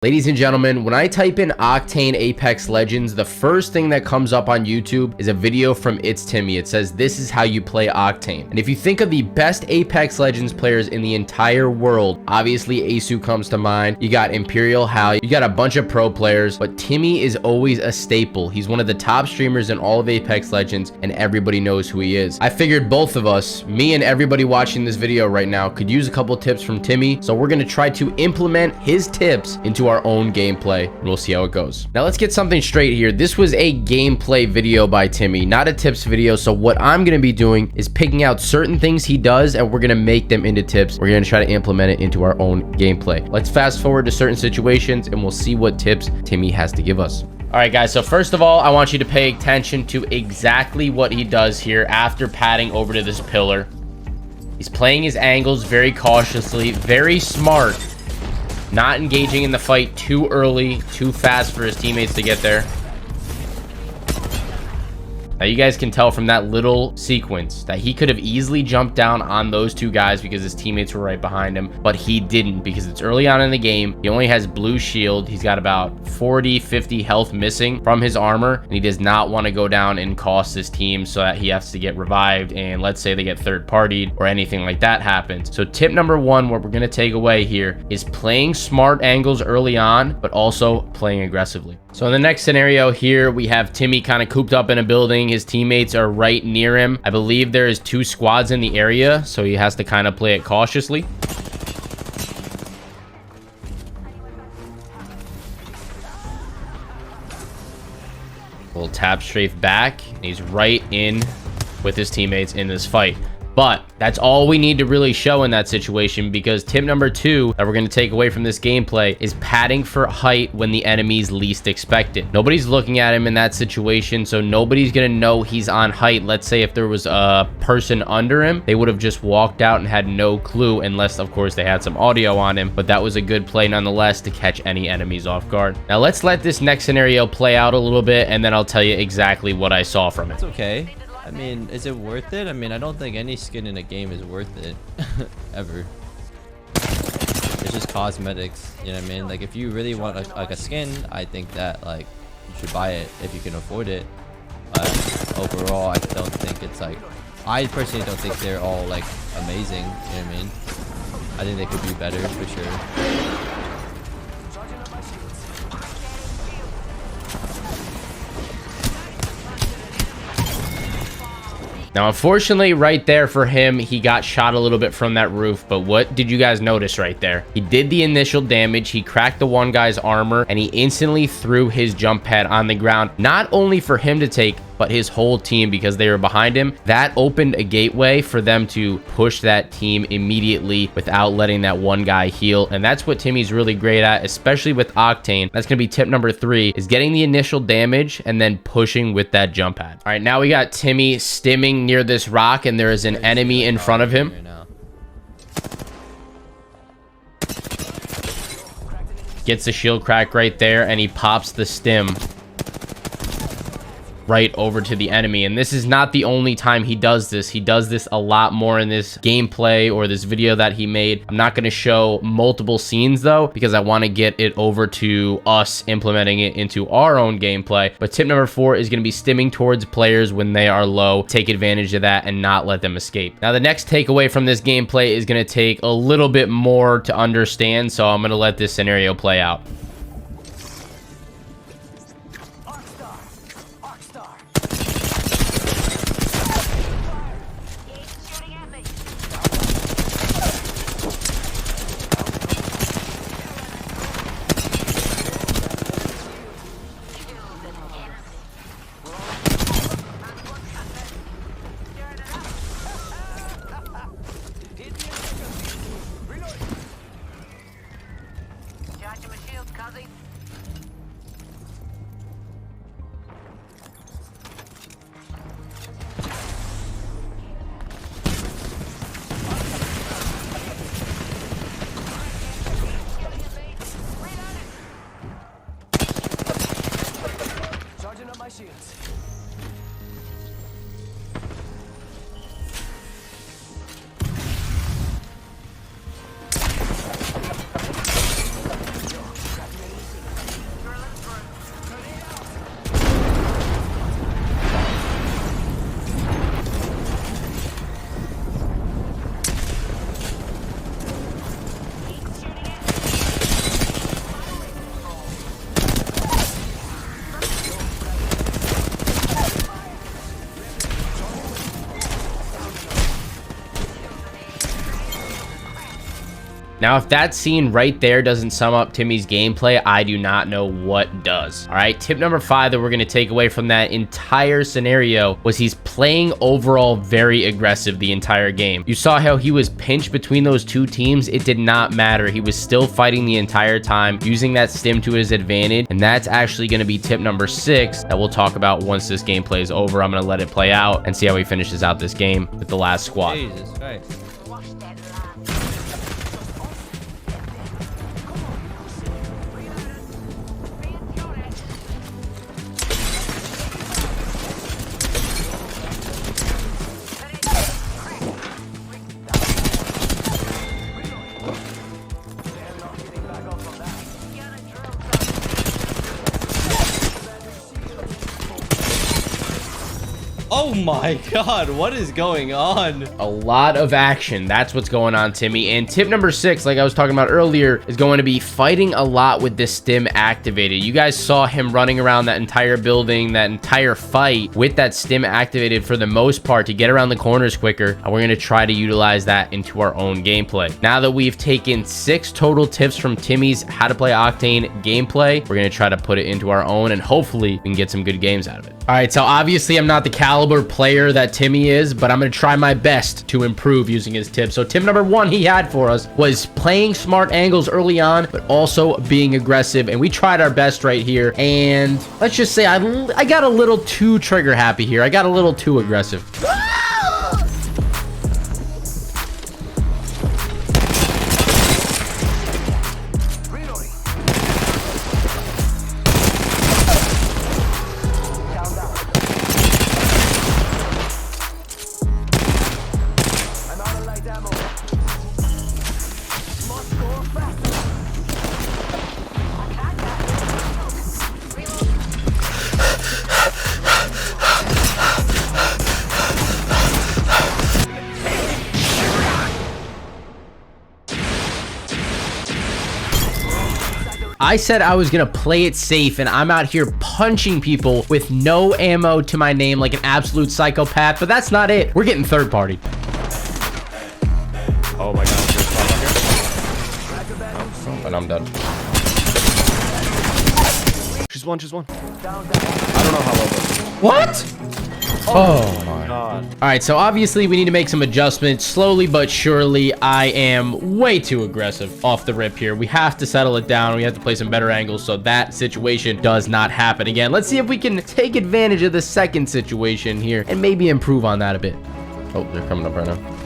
Ladies and gentlemen, when I type in Octane Apex Legends, the first thing that comes up on YouTube is a video from iiTzTimmy. It says, this is how you play Octane. And if you think of the best Apex Legends players in the entire world, obviously Asu comes to mind. You got Imperial Hal, you got a bunch of pro players, but Timmy is always a staple. He's one of the top streamers in all of Apex Legends, and everybody knows who he is. I figured both of us, me and everybody watching this video right now, could use a couple tips from Timmy, so we're gonna try to implement his tips into our own gameplay, and we'll see how it goes. Now let's get something straight here. This was a gameplay video by Timmy, not a tips video. So what I'm going to be doing is picking out certain things he does, and we're going to make them into tips. We're going to try to implement it into our own gameplay. Let's fast forward to certain situations, and we'll see what tips Timmy has to give us. All right, guys, so first of all, I want you to pay attention to exactly what he does here after padding over to this pillar. He's playing his angles very cautiously, very smart. Not engaging in the fight too early, too fast for his teammates to get there. Now you guys can tell from that little sequence that he could have easily jumped down on those two guys because his teammates were right behind him, but he didn't because it's early on in the game. He only has blue shield. He's got about 40-50 health missing from his armor, and he does not want to go down and cost his team so that he has to get revived, and let's say they get third partied or anything like that happens. So tip number one, what we're going to take away here is playing smart angles early on, but also playing aggressively. So in the next scenario here, we have Timmy kind of cooped up in a building. His teammates are right near him. I believe there is 2 squads in the area, so he has to kind of play it cautiously. We'll tap strafe back, and he's right in with his teammates in this fight. But that's all we need to really show in that situation, because tip number 2 that we're going to take away from this gameplay is padding for height when the enemy's least expect it. Nobody's looking at him in that situation, so nobody's going to know he's on height. Let's say if there was a person under him, they would have just walked out and had no clue, unless of course they had some audio on him. But that was a good play nonetheless to catch any enemies off guard. Now let's let this next scenario play out a little bit, and then I'll tell you exactly what I saw from it. It's okay. I mean, is it worth it? I mean, I don't think any skin in a game is worth it ever. It's just cosmetics, you know what I mean? Like, if you really want a skin, I think that like you should buy it if you can afford it. But overall, I don't think it's like, I personally don't think they're all like amazing, you know what I mean? I think they could be better for sure. Now, unfortunately, right there for him, he got shot a little bit from that roof. But what did you guys notice right there? He did the initial damage. He cracked the one guy's armor, and he instantly threw his jump pad on the ground, not only for him to take, but his whole team, because they were behind him. That opened a gateway for them to push that team immediately without letting that one guy heal. And that's what Timmy's really great at, especially with Octane. That's going to be tip number 3, is getting the initial damage and then pushing with that jump pad. All right, now we got Timmy stimming near this rock, and there is an enemy in front of him. Gets the shield crack right there, and he pops the stim right over to the enemy. And this is not the only time he does this. He does this a lot more in this gameplay or this video that he made. I'm not going to show multiple scenes though, because I want to get it over to us implementing it into our own gameplay. But tip number 4 is going to be stimming towards players when they are low. Take advantage of that and not let them escape. Now the next takeaway from this gameplay is going to take a little bit more to understand, so I'm going to let this scenario play out. Now, if that scene right there doesn't sum up Timmy's gameplay, I do not know what does. All right, tip number 5 that we're going to take away from that entire scenario was he's playing overall very aggressive the entire game. You saw how he was pinched between those two teams. It did not matter. He was still fighting the entire time, using that stim to his advantage, and that's actually going to be tip number 6 that we'll talk about once this gameplay is over. I'm going to let it play out and see how he finishes out this game with the last squad. Jesus Christ. Oh my god, what is going on? A lot of action. That's what's going on, Timmy. And tip number 6, like I was talking about earlier, is going to be fighting a lot with this stim activated. You guys saw him running around that entire building, that entire fight with that stim activated for the most part to get around the corners quicker. And we're going to try to utilize that into our own gameplay. Now that we've taken 6 total tips from Timmy's how to play Octane gameplay, we're going to try to put it into our own and hopefully we can get some good games out of it. All right, so obviously I'm not the caliber player that Timmy is, but I'm going to try my best to improve using his tips. So tip number 1 he had for us was playing smart angles early on, but also being aggressive. And we tried our best right here. And let's just say I got a little too trigger happy here. I got a little too aggressive. I said I was gonna play it safe, and I'm out here punching people with no ammo to my name like an absolute psychopath, but that's not it. We're getting third party. Oh my god, there's one here. And I'm done. She's one. I don't know how low this is. What? Oh my God. All right, so obviously we need to make some adjustments slowly but surely. I am way too aggressive off the rip here. We have to settle it down. We have to play some better angles so that situation does not happen again. Let's see if we can take advantage of the second situation here and maybe improve on that a bit. Oh, they're coming up right now.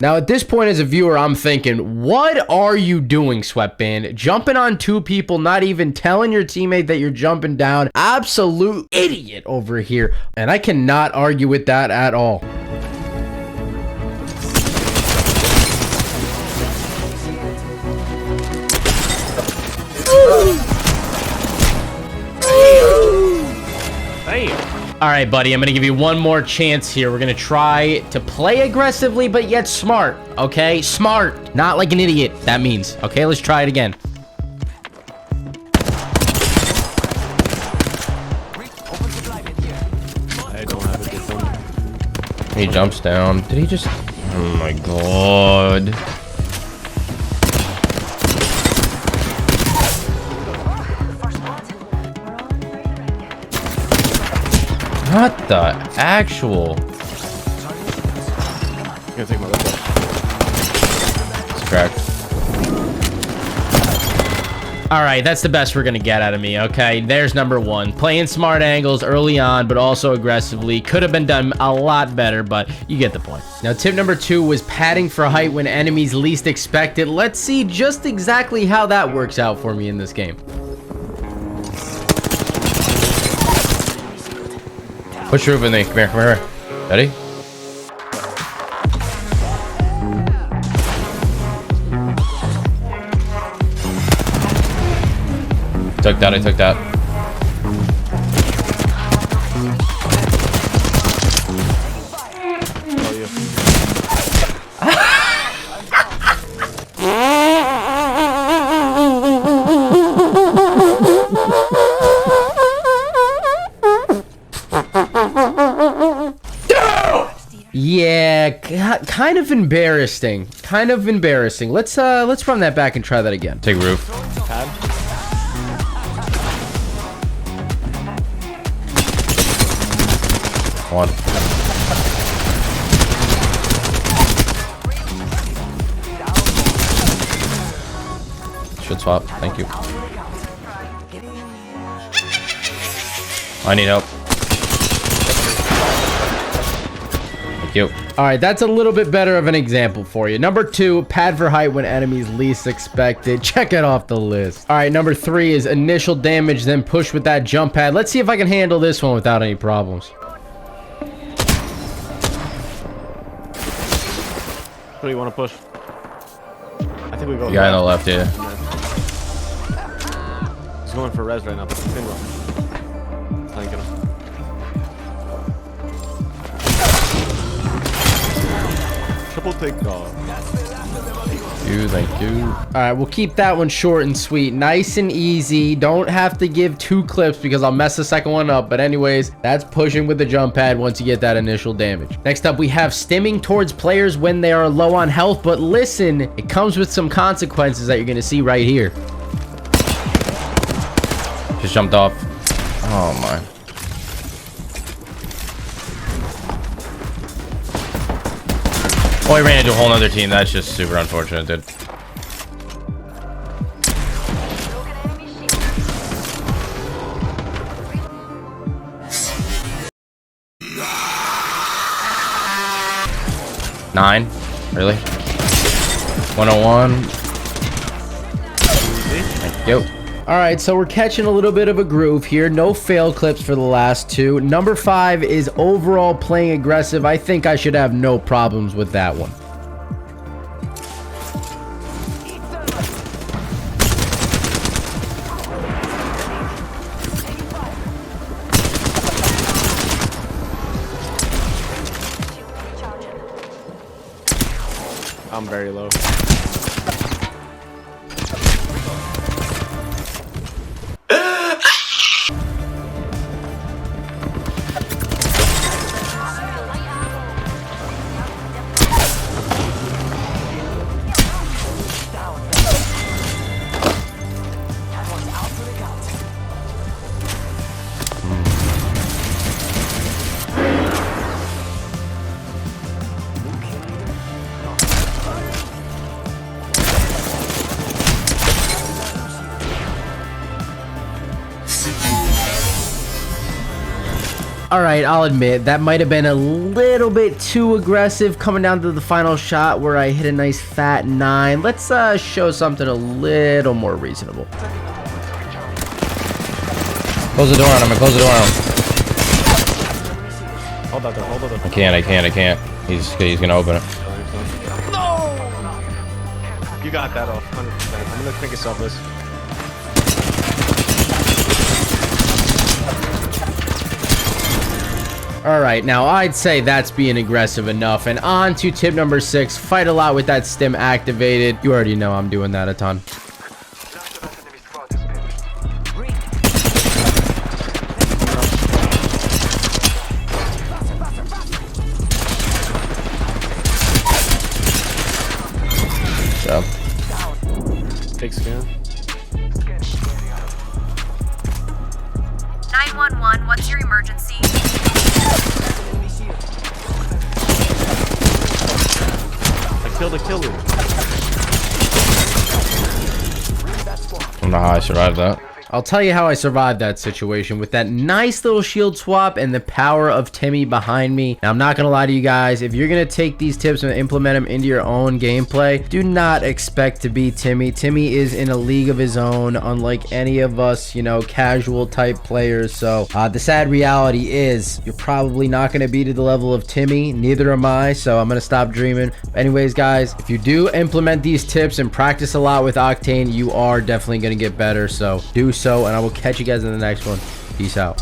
Now, at this point as a viewer, I'm thinking, what are you doing, Sweatband? Jumping on 2 people, not even telling your teammate that you're jumping down. Absolute idiot over here. And I cannot argue with that at all. Damn. All right, buddy, I'm going to give you one more chance here. We're going to try to play aggressively, but yet smart, okay? Smart, not like an idiot, that means. Okay, let's try it again. I don't have a good one. He jumps down. Did he just... Oh, my God. What the actual? I'm gonna take my left off. It's cracked. All right, that's the best we're gonna get out of me, okay? There's number 1. Playing smart angles early on, but also aggressively. Could have been done a lot better, but you get the point. Now, tip number 2 was padding for height when enemies least expect it. Let's see just exactly how that works out for me in this game. Push roof with me. Come here. Ready? I took that. Oh, yeah. Yeah, kind of embarrassing. Kind of embarrassing. Let's run that back and try that again. Take roof. Pad. One. Should swap. Thank you. I need help. Thank you. All right, that's a little bit better of an example for you. Number 2, pad for height when enemies least expected. Check it off the list. All right, number 3 is initial damage, then push with that jump pad. Let's see if I can handle this one without any problems. What do you want to push? I think we go. Guy on the left, yeah. He's going for res right now. Spin roll. Thank you. Triple takeoff. Thank you. All right, we'll keep that one short and sweet. Nice and easy. Don't have to give 2 clips because I'll mess the second one up. But anyways, that's pushing with the jump pad once you get that initial damage. Next up, we have stimming towards players when they are low on health. But listen, it comes with some consequences that you're going to see right here. Just jumped off. Oh my. Oh, he ran into a whole other team. That's just super unfortunate, dude. Nine? Really? 101. Thank you. All right, so we're catching a little bit of a groove here. No fail clips for the last 2. Number 5 is overall playing aggressive. I think I should have no problems with that one. I'm very low. All right, I'll admit that might have been a little bit too aggressive coming down to the final shot where I hit a nice fat 9. Let's show something a little more reasonable. Close the door on him. Close the door on him. Hold that door. Hold that door. I can't. He's gonna open it. No! You got that off, 100%. I'm gonna think of selfless. All right, now I'd say that's being aggressive enough. And on to tip number 6, fight a lot with that stim activated. You already know I'm doing that a ton. So. Take scan. 911, what's your emergency? I killed a killer. I don't know how I survived that. I'll tell you how I survived that situation with that nice little shield swap and the power of Timmy behind me. Now, I'm not going to lie to you guys. If you're going to take these tips and implement them into your own gameplay, do not expect to be Timmy. Timmy is in a league of his own, unlike any of us, you know, casual type players. So the sad reality is you're probably not going to be to the level of Timmy. Neither am I. So I'm going to stop dreaming. Anyways, guys, if you do implement these tips and practice a lot with Octane, you are definitely going to get better. So do so, and I will catch you guys in the next one. Peace out.